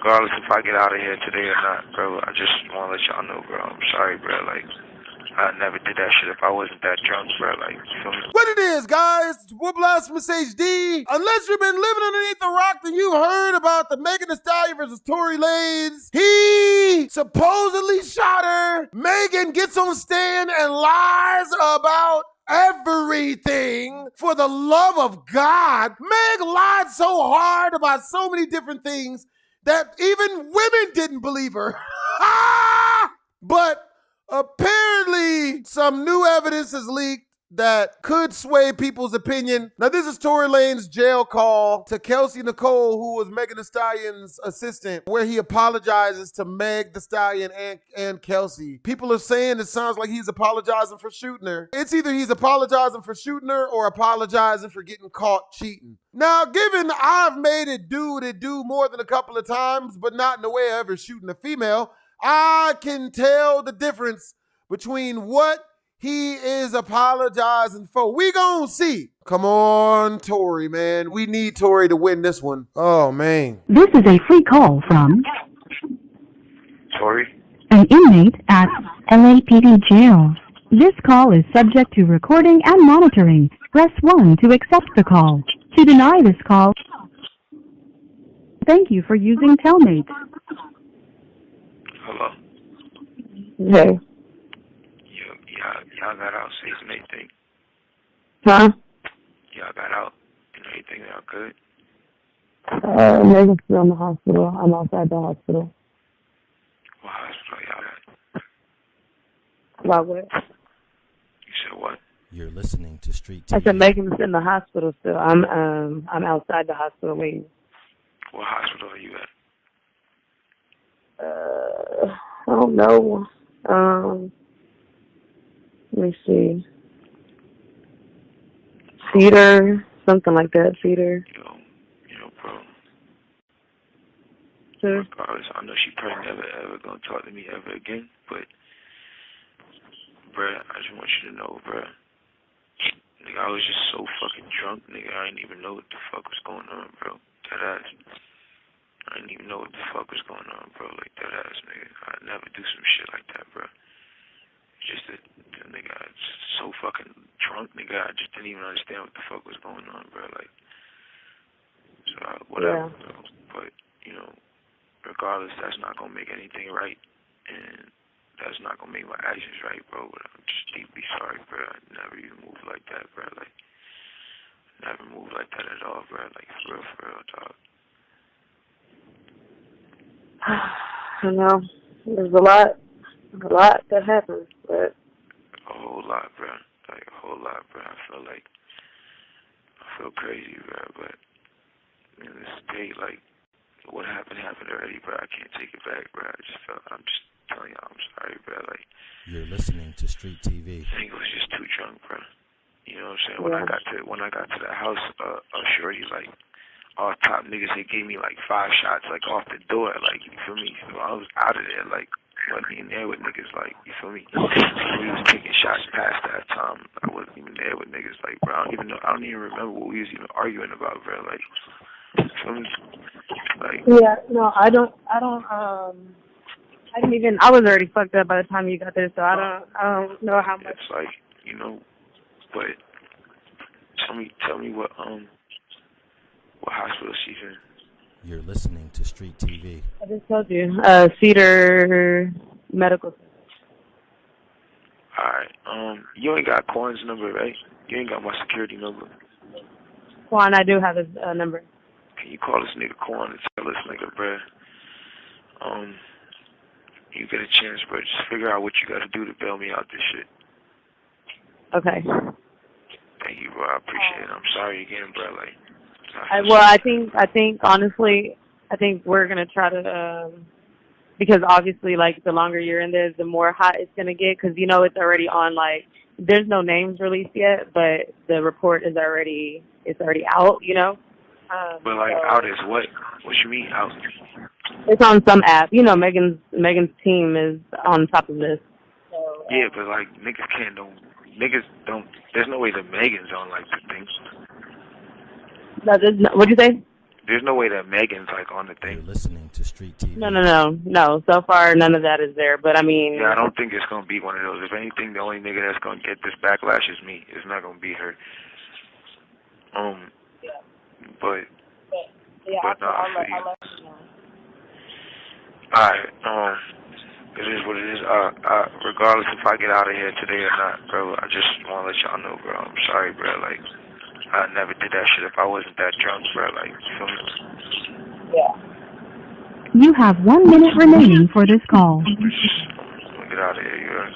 regardless if I get out of here today or not, bro, I just want to let y'all know, bro. I'm sorry, bro. Like, I never did that shit if I wasn't that drunk, bro. Like, you feel me? What it is, guys? What Blasphemous HD? Unless you've been living underneath the rock, then you heard about the Megan Thee Stallion versus Tory Lanez. He supposedly shot her. Megan gets on stand and lies about everything. For the love of God, Meg lied so hard about so many different things that even women didn't believe her. But apparently, some new evidence is leaked that could sway people's opinion. Now, this is Tory Lanez jail call to Kelsey Nicole, who was Megan Thee Stallion's assistant, where he apologizes to Meg Thee Stallion and Kelsey. People are saying it sounds like he's apologizing for shooting her. It's either he's apologizing for shooting her or apologizing for getting caught cheating. Now, given I've made it do what it do more than a couple of times, but not in the way of ever shooting a female, I can tell the difference between what he is apologizing for. We gon' see. Come on, Tory, man. We need Tory to win this one. Oh, man. This is a free call from Tory? an inmate at LAPD jail. This call is subject to recording and monitoring. Press 1 to accept the call. To deny this call, thank you for using Telmate. Hello? Hey. Y'all got out safe and everything? Huh? Y'all got out and everything? Y'all good? Megan's still in the hospital. I'm outside the hospital. What hospital y'all at? About what? You said what? You're listening to Street TV. I said Megan's in the hospital still. I'm outside the hospital waiting. What hospital are you at? I don't know. Let me see. Cedar, something like that. Cedar. Bro. Sure. Regardless, I know she probably never ever gonna talk to me ever again, but bruh, I just want you to know, bruh. Nigga, I was just so fucking drunk, nigga. I didn't even know what the fuck was going on, bro. That ass. I didn't even know what the fuck was going on, bro. Like, that ass, nigga. I'd never do some shit like that, bro. Just that, nigga, I was so fucking drunk, nigga. I just didn't even understand what the fuck was going on, bro. Like, so, whatever, Yeah. bro. But, regardless, that's not gonna make anything right. And that's not gonna make my actions right, bro. But I'm just deeply sorry, bro. I never even moved like that, bro. Like, never moved like that at all, bro. Like, for real, dog. I know. There's a lot that happens, but A whole lot, bro. Like, a whole lot, bro. I feel crazy, bro. But this day, like, what happened already, bro. I can't take it back, bro. I'm just telling y'all, I'm sorry, bro. Like, You're listening to Street TV. I think I was just too drunk, bro. You know what I'm saying? Yeah. When I got to the house, shorty, like, all top niggas, they gave me like 5 shots, like, off the door, like, you feel me? So I was out of there, like, wasn't even there with niggas, like, you feel me? We was taking shots past that time. I wasn't even there with niggas, like, bro. I don't even remember what we was even arguing about, bro. Like, you feel me? Like, yeah, no, I was already fucked up by the time you got there, so I don't know how much. It's like, but tell me what hospital she's in. You're listening to Street TV. I just told you, Cedar Medical Center. Alright, you ain't got Quan's number, right? You ain't got my security number. Quan, I do have his number. Can you call this nigga Quan and tell this nigga, bruh, you get a chance, bro, just figure out what you gotta do to bail me out this shit. Okay. Thank you, bro. I appreciate it. I'm sorry again, bro. Like, I think honestly, we're gonna try to, because obviously, like, the longer you're in there, the more hot it's gonna get, because it's already on, like, there's no names released yet, but the report is already out, But like, so, out is what? What you mean out? It's on some app. Megan's team is on top of this. So, yeah, but like, niggas don't. There's no way that Megan's on like the things. No, what'd you say? There's no way that Megan's like on the You're thing. listening to Street TV. No. So far, none of that is there. But I mean, Yeah, I don't think it's gonna be one of those. If anything, the only nigga that's gonna get this backlash is me. It's not gonna be her. But no, I'll I let feel you. you know. Alright, it is what it is. Regardless if I get out of here today or not, bro, I just wanna let y'all know, bro. I'm sorry, bro. Like, I never did that shit if I wasn't that drunk, bro. Like, you feel me? Yeah. You have 1 minute remaining for this call. I'm gonna get out of here, you guys.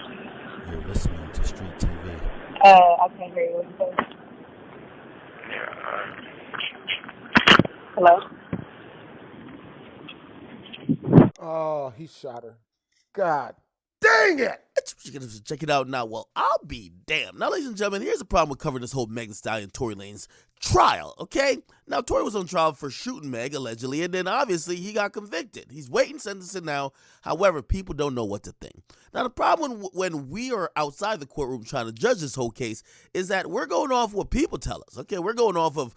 You're listening to Street TV. I can't hear you. What you say? Yeah, Hello? Oh, he shot her. God dang it! Check it out now. Well, I'll be damned. Now, ladies and gentlemen, here's the problem with covering this whole Megan Thee Stallion Tory Lanez trial, okay? Now, Tory was on trial for shooting Meg, allegedly, and then obviously he got convicted. He's waiting sentencing now. However, people don't know what to think. Now, the problem when we are outside the courtroom trying to judge this whole case is that we're going off what people tell us, okay? We're going off of,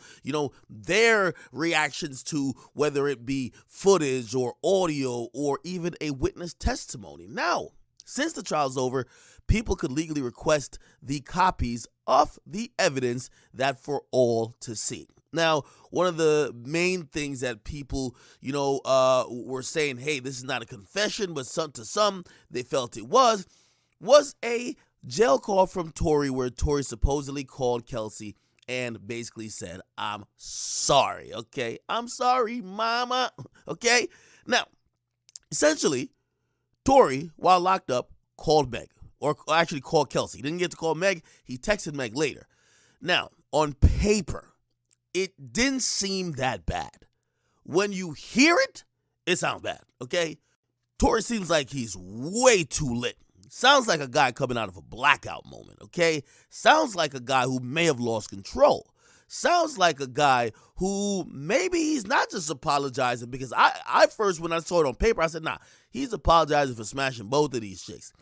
their reactions to whether it be footage or audio or even a witness testimony. Now, since the trial's over, people could legally request the copies of the evidence that for all to see. Now, one of the main things that people, were saying, hey, this is not a confession, but to some, they felt it was a jail call from Tory where Tory supposedly called Kelsey and basically said, I'm sorry, okay? I'm sorry, mama, okay? Now, essentially, Tory, while locked up, called Meg, or actually called Kelsey. He didn't get to call Meg. He texted Meg later. Now, on paper, it didn't seem that bad. When you hear it, it sounds bad, okay? Tory seems like he's way too lit. Sounds like a guy coming out of a blackout moment, okay? Sounds like a guy who may have lost control. Sounds like a guy who maybe he's not just apologizing, because I first, when I saw it on paper, I said, nah, he's apologizing for smashing both of these chicks.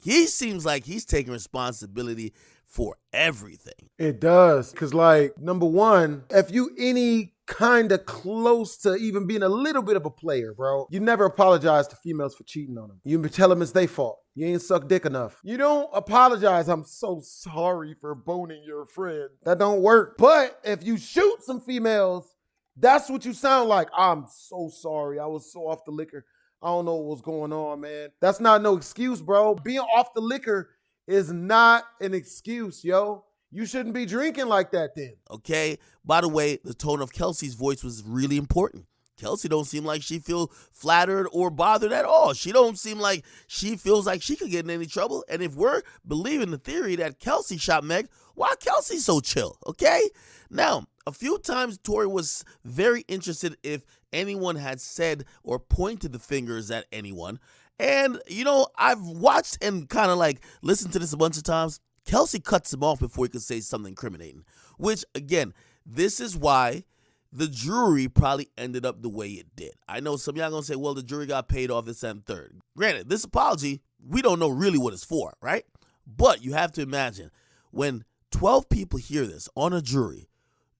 He seems like he's taking responsibility for everything. It does. Because, number one, if you any kind of close to even being a little bit of a player, bro, you never apologize to females for cheating on them. You tell them it's their fault. You ain't suck dick enough. You don't apologize, I'm so sorry for boning your friend. That don't work. But if you shoot some females, that's what you sound like. I'm so sorry. I was so off the liquor. I don't know what was going on, man. That's not no excuse, bro. Being off the liquor is not an excuse, yo. You shouldn't be drinking like that then. Okay? By the way, the tone of Kelsey's voice was really important. Kelsey don't seem like she feel flattered or bothered at all. She don't seem like she feels like she could get in any trouble. And if we're believing the theory that Kelsey shot Meg, why Kelsey so chill, okay? Now, a few times Tory was very interested if anyone had said or pointed the fingers at anyone. And, I've watched and kind of listened to this a bunch of times. Kelsey cuts him off before he could say something incriminating, which, again, this is why the jury probably ended up the way it did. I know some of y'all going to say, well, the jury got paid off this and third. Granted, this apology, we don't know really what it's for, right? But you have to imagine, when 12 people hear this on a jury,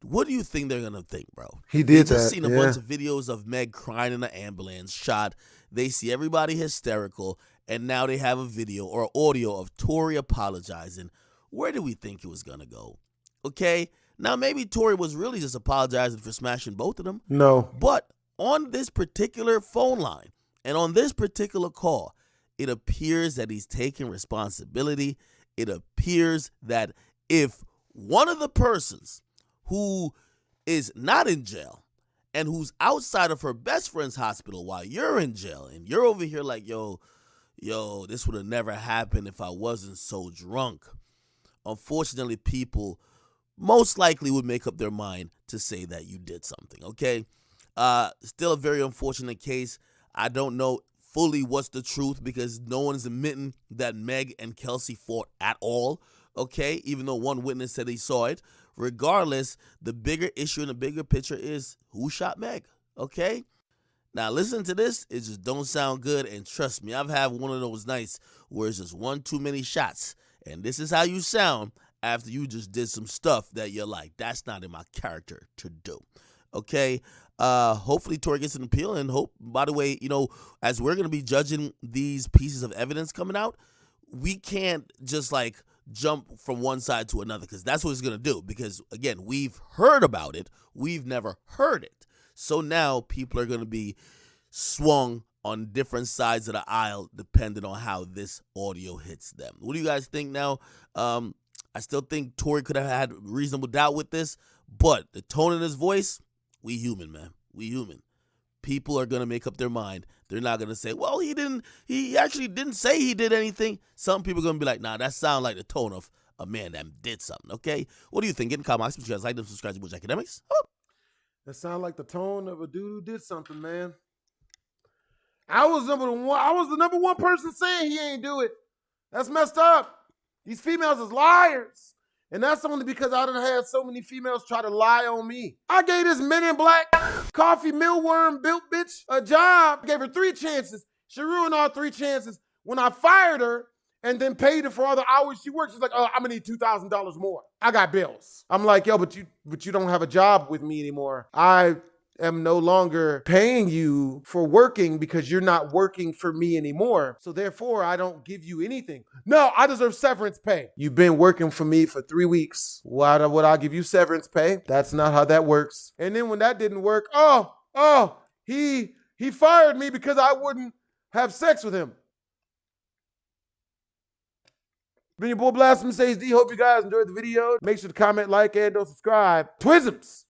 what do you think they're going to think, bro? He did that, They just seen a bunch of videos of Meg crying in an ambulance, shot. They see everybody hysterical, and now they have a video or audio of Tory apologizing. Where do we think it was going to go? Okay? Now, maybe Tory was really just apologizing for smashing both of them. No. But on this particular phone line and on this particular call, it appears that he's taking responsibility. It appears that if one of the persons who is not in jail and who's outside of her best friend's hospital while you're in jail and you're over here like, yo, this would have never happened if I wasn't so drunk. Unfortunately, people most likely would make up their mind to say that you did something, okay? Still a very unfortunate case. I don't know fully what's the truth because no one's admitting that Meg and Kelsey fought at all, okay? Even though one witness said he saw it. Regardless, the bigger issue and the bigger picture is who shot Meg, okay? Now, listen to this. It just don't sound good, and trust me, I've had one of those nights where it's just one too many shots, and this is how you sound after you just did some stuff that you're like, that's not in my character to do. Okay. Hopefully Tory gets an appeal, and hope, by the way, as we're gonna be judging these pieces of evidence coming out, we can't just like jump from one side to another, because that's what it's gonna do. Because again, we've heard about it, we've never heard it. So now people are gonna be swung on different sides of the aisle depending on how this audio hits them. What do you guys think now? I still think Tory could have had reasonable doubt with this, but the tone in his voice, we human, man. We human. People are going to make up their mind. They're not going to say, well, he actually didn't say he did anything. Some people are going to be like, nah, that sounds like the tone of a man that did something, okay? What do you think? Get in the comments. Make sure you guys like them, subscribe to Bush Academics. Oh. That sounds like the tone of a dude who did something, man. I was the number one person saying he ain't do it. That's messed up. These females is liars. And that's only because I done had so many females try to lie on me. I gave this Men in Black coffee millworm built bitch a job. Gave her 3 chances. She ruined all 3 chances. When I fired her and then paid her for all the hours she worked, she's like, oh, I'm gonna need $2,000 more. I got bills. I'm like, yo, but you don't have a job with me anymore. I am no longer paying you for working because you're not working for me anymore. So therefore, I don't give you anything. No, I deserve severance pay. You've been working for me for 3 weeks. Why would I give you severance pay? That's not how that works. And then when that didn't work, he fired me because I wouldn't have sex with him. Been your boy Blasphemous HD. Hope you guys enjoyed the video. Make sure to comment, like, and don't subscribe. Twisms.